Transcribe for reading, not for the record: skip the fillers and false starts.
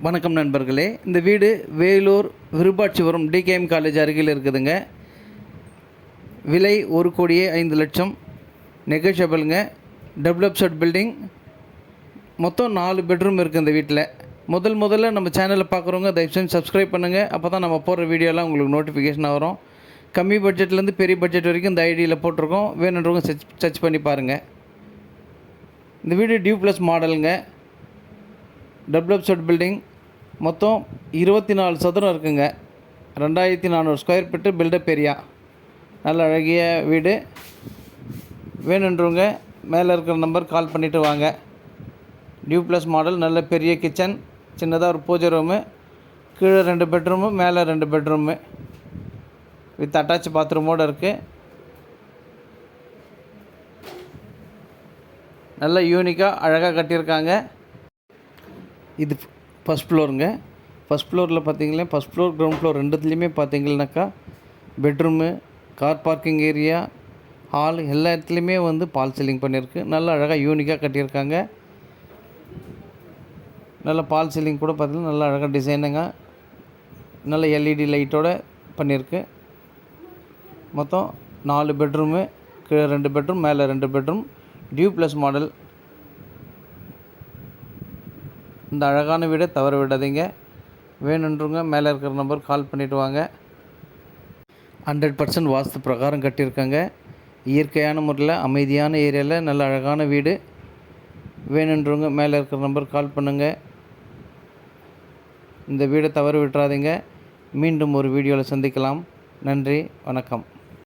வணக்கம் நண்பர்களே. இந்த வீடு வேலூர் விருப்பாட்சிபுரம் டிகேஎம் காலேஜ் அருகில் இருக்குதுங்க. விலை 1,05,00,000. நெகோஷியபிளுங்க. Double upset building. மொத்தம் 4 பெட்ரூம் இருக்குது இந்த வீட்டில். முதல்ல நம்ம சேனலை பார்க்குறவங்க தயவுசெய்து சப்ஸ்கிரைப் பண்ணுங்கள். அப்போ தான் நம்ம போடுற வீடியோலாம் உங்களுக்கு நோட்டிஃபிகேஷன் வரும். கம்மி பட்ஜெட்லேருந்து பெரிய பட்ஜெட் வரைக்கும் இந்த ஐடியில் போட்டிருக்கோம். வேணுன்றவங்க சர்ச் பண்ணி பாருங்கள். இந்த வீடு டியூப்ளஸ் மாடலுங்க. Double upset building. மொத்தம் 24 சதுரம் இருக்குங்க. 2400 ஸ்கொயர் ஃபீட்டு பில்டப் ஏரியா. நல்ல அழகிய வீடு. வேணுன்றவங்க மேலே இருக்கிற நம்பர் கால் பண்ணிவிட்டு வாங்க. Duplex model. நல்ல பெரிய கிச்சன், சின்னதாக ஒரு பூஜை ரூமு, கீழே 2 பெட்ரூமு, மேலே 2 பெட்ரூமு வித் அட்டாச் பாத்ரூமோடு இருக்குது. நல்ல யூனிக்காக அழகாக கட்டியிருக்காங்க. இது ஃபஸ்ட் ஃப்ளோருங்க. ஃபஸ்ட் ஃப்ளோரில் பார்த்தீங்கன்னா ஃபஸ்ட் ஃப்ளோர் கிரவுண்ட் ஃப்ளோர் ரெண்டுத்துலேயுமே பார்த்தீங்கன்னாக்கா bedroom, car parking area, hall எல்லா இடத்துலையுமே பால் சீலிங் பண்ணியிருக்கு. நல்ல அழகாக யூனிக்காக கட்டியிருக்காங்க. நல்ல பால் சீலிங் கூட பார்த்திங்கன்னா நல்லா அழகாக டிசைனுங்க. நல்ல எல்இடி லைட்டோடு பண்ணியிருக்கு. மொத்தம் 4 பெட்ரூமு, கீழே 2 பெட்ரூம், மேலே 2 பெட்ரூம். Duplex model. இந்த அழகான வீடை தவற விடாதீங்க. வேணுன்றவங்க மேலே இருக்கிற நம்பர் கால் பண்ணிவிட்டு வாங்க. 100% வாஸ்து பிரகாரம் கட்டியிருக்காங்க. இயற்கையான முறையில் அமைதியான ஏரியாவில் நல்ல அழகான வீடு. வேணுன்றவங்க மேலே இருக்கிற நம்பர் கால் பண்ணுங்கள். இந்த வீடை தவற விட்டுறாதீங்க. மீண்டும் ஒரு வீடியோவில் சந்திக்கலாம். நன்றி, வணக்கம்.